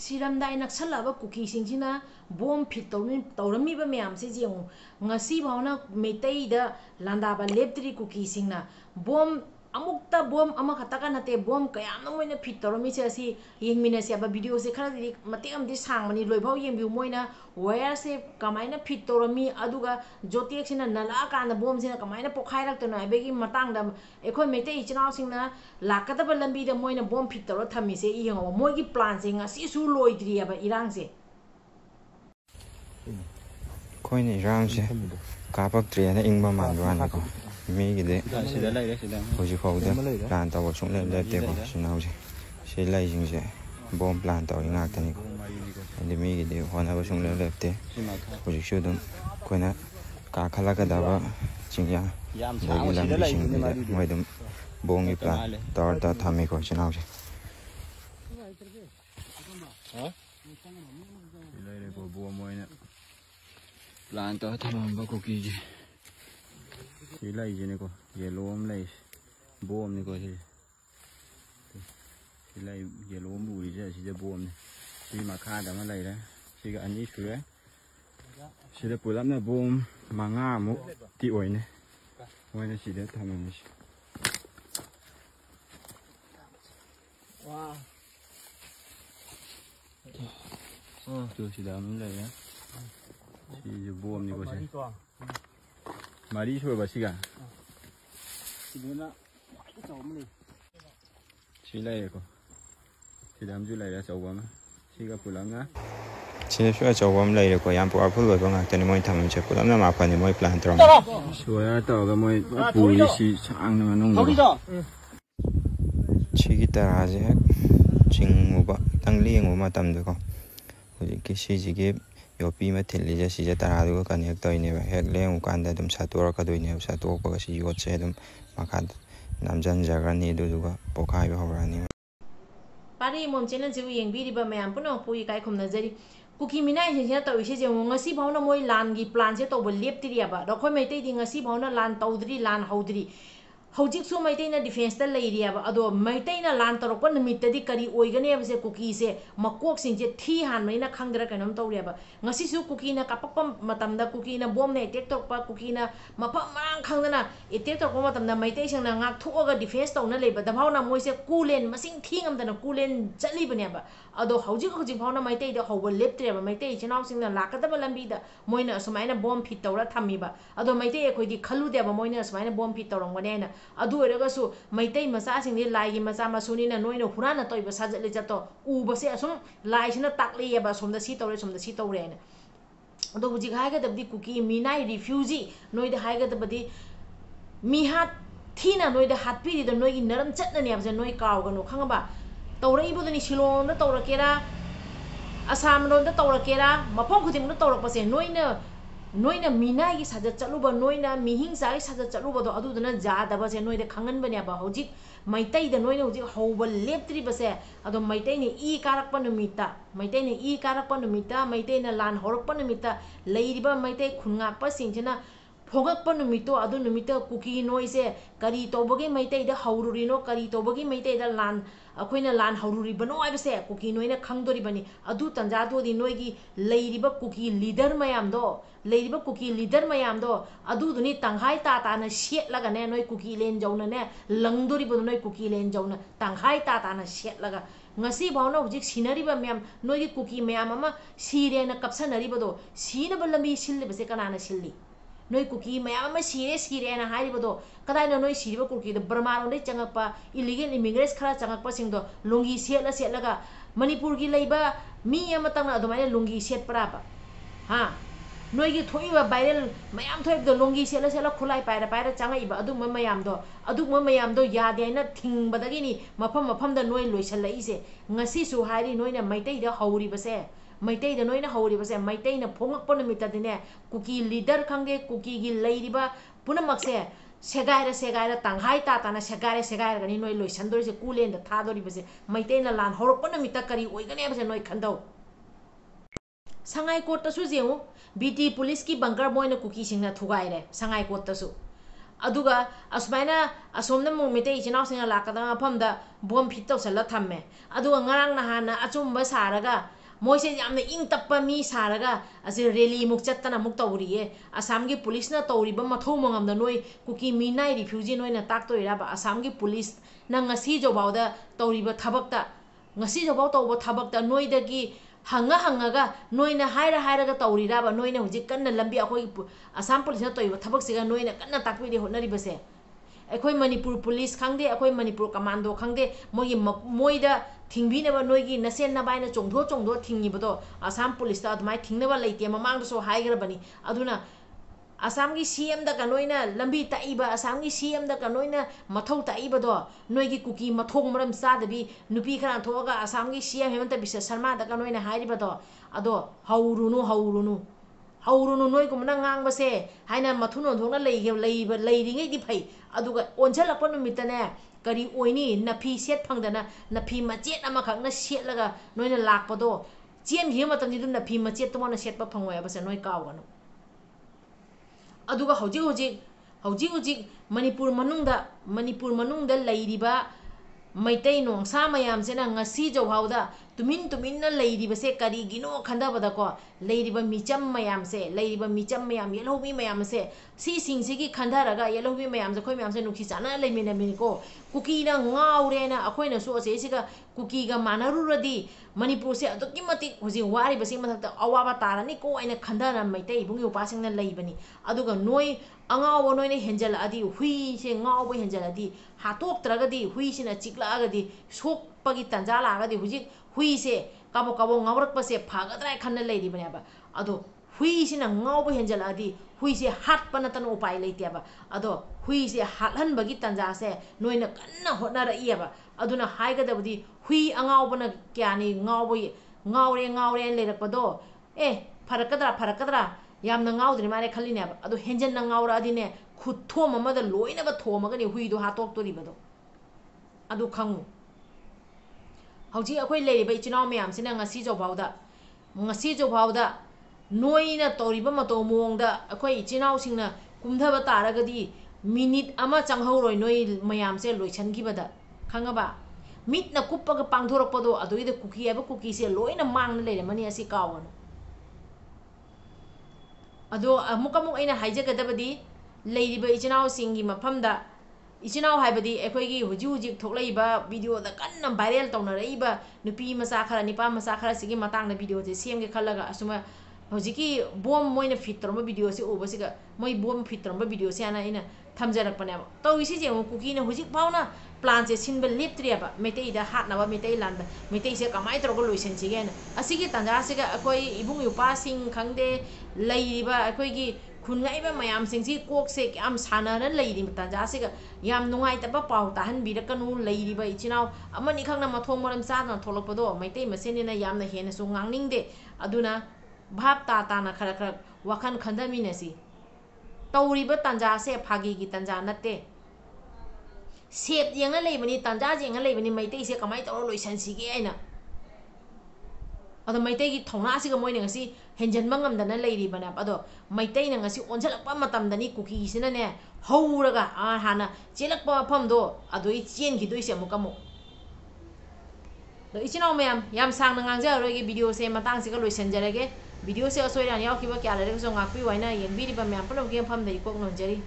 सिरमदाई नक्सलबा cookie सिंगसिना बोम fit तौरमीबा ma'am से जेंगु ngasi Bhavna meetei landaba leptri kuki singna bom amukta bom ama khataka nate bom kayam na moina fit toromi se asi yengmina se aba video se khara di mate am di sangmani loibau yengbi moina wire se kamaina fit toromi aduga jotek sina nala kana bom sina kamaina pokhairak to na begi matang da ekhoi meetei chinau singna lakadaba lambi da moina bom fit toro thami se yengo moigi plan se ngasi su loidri aba irang se कोई नहीं राम से कापक train इंबा मानवान को मीगिदे होजी फाउदे plan तब सुंले लेते को सिनाउसे से लाइजिंग से Baum plan तब इंगातनी को अंदे मीगिदे होना सुंले लेते होजी शुदम कोइना काखला का दाबा चिंगया लेगी लंबी सिंग मैदम बोंगी प्लान तौर ता थामी को सिनाउसे इलाइले को बॉम मोइना प्लान तो थमंबा कुकी जी ये लाई जी ने को येलो हम लाई बोम ने को जी ये लाई येलो बुरी जी जी बोम ने ये मखा दमा लाई रहा ये का अन्य शुरू है ये पुलाम ने बोम मंगा मु ती ओय ने ओय ने सीधे थमंबा वाह तो सीधा हम लाई है 이 보험 이거지. 말이 좋아 봐시가. 이거나 이거 없네. 실내에고. 지담 줄래야 저거만. 시가 불랑나. 지내셔야 저거만 레이고 양보 앞으로 가가 되는 뭐 담은 제 부담나 마파니 뭐 플랜 들어. 좋아야 또가 뭐 보이시 장는 놓는 거. 치기 따라지. 징무바 땅리행 오마 담되고. 이렇게 시지게 요피 메텔리자 시제 따라도 가넥 떠이네 핵랭 간다 좀 사도라 가도이네 사도가 시 요체 좀 마카 남잔 자가니 두두가 보카이바 호라니 파리 몸체는 지우 옌비리바 매암 पुनः पुई काय खुमनजरी कुकी मिनाई सिंसिना तौइसे जे ngasi भावना मोइ लान गी प्लान से तौब लेप्तिरियाबा रखोय मेतै दि ngasi भावना लान तौद्री लान हौद्री हौजिक सु मैतैना डिफेंस ता लेरियाबा अदो मैतैना लान तरोप निमित्तदि करी ओइगने बसे कुकी से मकोक सिंजे थी हानमैना खंगदरा कनम तौरियाबा ngasi सु कुकी ना कापकम मतमदा कुकी ना बॉम ने अटैक तोरपा कुकी ना मफम मांग खंगदना अटैक तोरपा मतमदा मैतै संगना ngak थोगा डिफेंस तौना लेबा दभावना मोइसे कुलेन मसिंग थींगमदना कुलेन चलीबनेबा अदो हौजिक भावना मैतै द हौब लेप्त्रेबा मैतै चनाव सिंगना लाकदबा लंबी दा मोइना असुमाइना बॉम फिट तौरा थम्मीबा अदो मैतै अखोइदि खलुदेबा मोइना असुमाइना बॉम फिट तौरंगनेना अदु ओरगसु मैतै मचा सिंगदि लाइगी मचा मसुनिना नोइना हुराना तोइबा साजले जतो उबसे असुम लाइसिना ताकलेबा सोमदा सी तौरेना अदो हुजिक हाइगदबदि कुकी मिनाई रिफ्यूजी नोइदा हाइगदबदि मिहात थीना नोइदा हातपिरि द नोइगी नरम चटनने abse नोइ कावगनो खंगबा तौरैबदनि शिलोंदा तौरकेरा असम रोंदा तौरकेरा मफम खुदिंगदा तौरकपसे नोइना मिनाई साजा चलुबा नोइना मिहिंसा साजा चलुबदो अदुदना जादबसे नोइदा खंगनबनेबा हौजिक मैतैदा नोइना हौजिक हौबा लेप्त्रिबसे अदो मैतैने ई कारकपा नुमिता मैतैने ई कारकपा नुमिता मैतैना लान हौरकपा नुमिता लेरिबा मैतै खुनगाकपा सिंजना फोगकपा नुमितो अदु नुमिता कुकी नोइसे करी तौबगे मैतैदा हौरुरिनो करी तौबगे मैतैदा लान अखोइना लान हौरुरिबनो आइबसे कुकी नोइना खंगदोरिबनी अदु तंजादोदि नोइगी लेरिबा कुकी लीडर मयामदो अदुदुनि तंहाई ताताना सेटलगाने नोइ कुकी लेन जौनाने लंगदोरिबदो नोइ कुकी लेन जौना तंहाई ताताना सेटलगा ngasi भावना हुजिक सिनरिबा मैम नोइगी कुकी मैम अमा सिरेना कपसनरिबदो सिनबा लंबी सिल्लिबसे कनाना सिल्ली नोइ कुकी मैम अमा Serena हारिबदो कदाइना नोइ सिरिबा cookie the बर्मारोंदे चंगकपा illegal immigrants खरा चंगकपा सिंगदो लुंगी सेटलगा मणिपुर की लेबा मी अमा तंगना अदुमाइना लुंगी सेटपराबा हा नोइगी थोइबा वायरल मैम थोइबदो लुंगी सेटला खुलाई पायरा चंगइबा अदुम मयामदो यादेना थिंगबदगिनी मफम द नोइ लोइसलइसे ngasi su हाइरि नोइना मैतै द हौरिबसे मैतैदा नोइना हौरिबसे मैतैना फोंगकपा नुमितदिने कुकी लीडर खंगे कुकी गी लेरिबा पुनमक्से सेगाइरा तंहाई ताताना सेगाइरगनी नोइ लोइसंदोरिसे कुलेन द थादोरिबसे मैतैना लान हौरकपा नुमिता करी ओइगनेबसे नोइ खंदौ संगाई कोर्टसु जेउ बीटी पुलिस की बंकर मोइना कुकी सिंगना थुगाइरे संगाई कोर्टसु aduga asmaina asomna mo meetei chinau singa lakada phamda bom fit tawsala thamme aduga ngarang na hana achumba saraga moise yamna ing tappa mi saraga ase rally muk chattana muk tawriye assam gi police na tawriba mathau mangam da noi kuki minai refugee noi na tak toira ba assam gi police na ngasi jobawda tawriba thabakta ngasi jobaw tawba thabakta noi dagi hanga noina haira tawrira ba noina hujik kanna lambi akoi assam police na toiba thabak siga noina kanna takpi de honari base akoi manipur police khangde akoi manipur commando khangde moida thingbi na ba noigi nasen na baina chongdo thingi bado assam police ta admai thingna ba leite mamang so haigra bani aduna assam gi CM da kanoina lambi taiba assam gi CM da kanoina mathau taiba do noigi kuki mathong maram sa dabi nupi khara thoga assam gi CM hemanta bisa sharma da kanoina hairiba do ado haurunu noi ko mana ngang ba se haina mathuno thongna leiringai di phai aduga onchal apon mitane kari oini nafi set phangdana nafi machet ama khakna set laga noina lakpado chen gi matam ni du nafi machet to mana set pa phangoi ba se noi kawganu aduga hojik manipur manungda leiriba meetei nongsa mayam sena ngasi jawhauda tumin na leiriba se kari gino khanda bada ko leiriba micham mayam yelobi mayam se si singsy gi khanda raga yelobi mayam se khoi mayam se nukhi chana leimina min ko kuki na ngaure na akoi na so se siga kuki ga manaru radi manipur se aduki mati hoji wari basi mathakta awaba tarani ko aina khanda na meetei bungi upasing na leibani aduga noi angawo noi ne henjal adi hui se ngawo henjal adi hatok tragadi hui sina chikla agadi sok pagi tanjala agadi hoji hui se kabo ngawrak pa se phagadrai khanna leiri bani ba ado hui sina ngawo henjal adi hui se hat panatan upai leite ba ado hui se hathan bagi tanja se noina kanna hotna ra iya ba aduna haigada budi hui angawo bana kyani ngaure leirakpado farakadra yamna ngawdri mare khalline ba ado henjan na ngawra adine khuthom amada loina ba thomagani huido hatok tori bado adu khangu hauji akoi leiriba ichinaw mayam sina ngasi jawbawda noina toriba mato mongda akoi ichinaw singna kumdhaba taragadi minute ama changhoroi noi mayam se loisankhibada khangaba mitna kuppaga pangthorakpado adoida kuki se loina mangna leiramani asi kawanu ado amukamuk aina haijagadabadi leiriba ichinaw singi mafamda ichinaw haibadi ekhoigi huji thoklaiba video da kanna viral taunaraiba nupi macha khara nipa macha khara sigi matangna video je semge khalaga asuma hojiki bom moina fitromba video se ubasiga moi bom fitromba video se ana ina thamjarakpane tawisi je kuki na hojik pauna plan se sinba leptriaba meetei da hatnaba meetei landa meetei se kamai trogo loisen sigen asigi tanja siga akoi ibung yupa sing khangde leiriba akoigi khungaiba mayam singsi kok se am sanana leiri tanja siga yam nungai taba pau tahan birakanu leiriba ichinaw amani khangna mathong maram sana tholokpado meetei masenina yamna hena su ngangningde aduna bhap ta na khara wakhan khandamina si tawriba tanja se phagi gi tanja natte sep yenga leibani tanja jenga leibani meitei se kamai tawro loisan sige aina ado meitei gi thongna asiga moina ngasi henjan mangamdana leiri bana ado meitei na ngasi onjalakpa matamdani kuki sina ne hauraga hana chelakpa phamdo adoi chen gi doise amukamu do ichinaw mayam yam sangna ngangja roigi video se matang siga loisan jarage video se asoiran yaw kiba kya lare so ngakpi waina yenbiri ba mayam pulom ge phamdai kok nonjari